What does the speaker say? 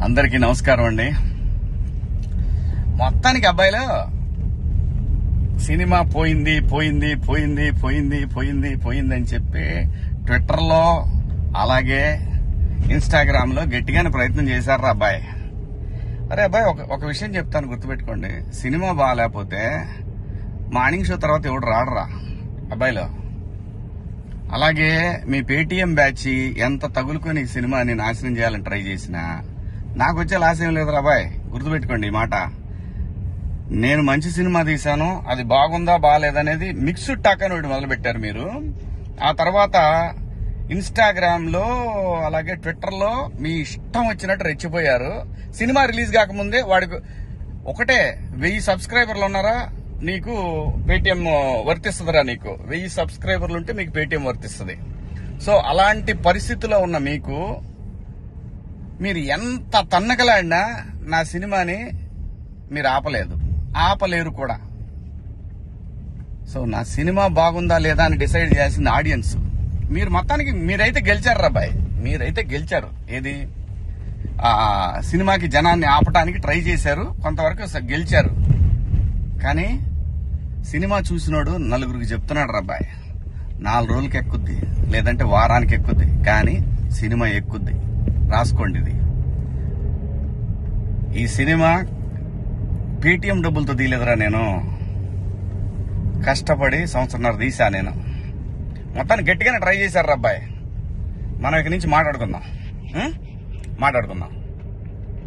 అందరికీ నమస్కారం అండి. మొత్తానికి అబ్బాయిలు సినిమా పోయింది పోయింది పోయింది పోయింది పోయింది పోయింది అని చెప్పి ట్విట్టర్లో అలాగే ఇన్స్టాగ్రామ్ లో గట్టిగానే ప్రయత్నం చేశారు అబ్బాయి. అరే అబ్బాయి, ఒక విషయం చెప్తాను, గుర్తుపెట్టుకోండి. సినిమా బాగాలేకపోతే మార్నింగ్ షో తర్వాత ఎవడు రాడరా అబ్బాయిలో. అలాగే మీ పేటీఎం బ్యాచ్ ఎంత తగులుకొని ఈ సినిమాని నాశనం చేయాలని ట్రై చేసినా నాకు వచ్చే లాస్ ఏం లేదు అబ్బాయి. గుర్తుపెట్టుకోండి ఈ మాట. నేను మంచి సినిమా తీశాను, అది బాగుందా బాగాలేదనేది మిక్స్డ్ టాక్ అని ఒకటి మొదలు పెట్టారు మీరు. ఆ తర్వాత ఇన్స్టాగ్రామ్ లో అలాగే ట్విట్టర్ లో మీ ఇష్టం వచ్చినట్టు రెచ్చిపోయారు. సినిమా రిలీజ్ కాకముందే వాడికి ఒకటే 1000 సబ్స్క్రైబర్లు ఉన్నారా నీకు పేటిఎం వర్తిస్తుందిరా, నీకు 1000 సబ్స్క్రైబర్లు ఉంటే మీకు పేటిఎం వర్తిస్తుంది. సో అలాంటి పరిస్థితిలో ఉన్న మీకు మీరు ఎంత తన్నకలాడినా నా సినిమాని మీరు ఆపలేరు కూడా. సో నా సినిమా బాగుందా లేదా అని డిసైడ్ చేయాల్సింది ఆడియన్స్. మీరు మొత్తానికి మీరైతే గెలిచారు రాబాయ్, మీరైతే గెలిచారు. ఏది సినిమాకి జనాన్ని ఆపడానికి ట్రై చేశారు, కొంతవరకు గెలిచారు. కానీ సినిమా చూసినోడు నలుగురికి చెప్తున్నాడు రాబాయ్, 4 రోజులకి ఎక్కుద్ది, లేదంటే వారానికి ఎక్కుద్ది, కానీ సినిమా ఎక్కుద్ది. రాసుకోండి ఇది. ఈ సినిమా పేటిఎం డబ్బులతో తీయలేదురా, నేను కష్టపడి 1.5 సంవత్సరం తీసా. నేను మొత్తాన్ని గట్టిగానే ట్రై చేశారు అబ్బాయి. మనం ఇక్కడి నుంచి మాట్లాడుకుందాం.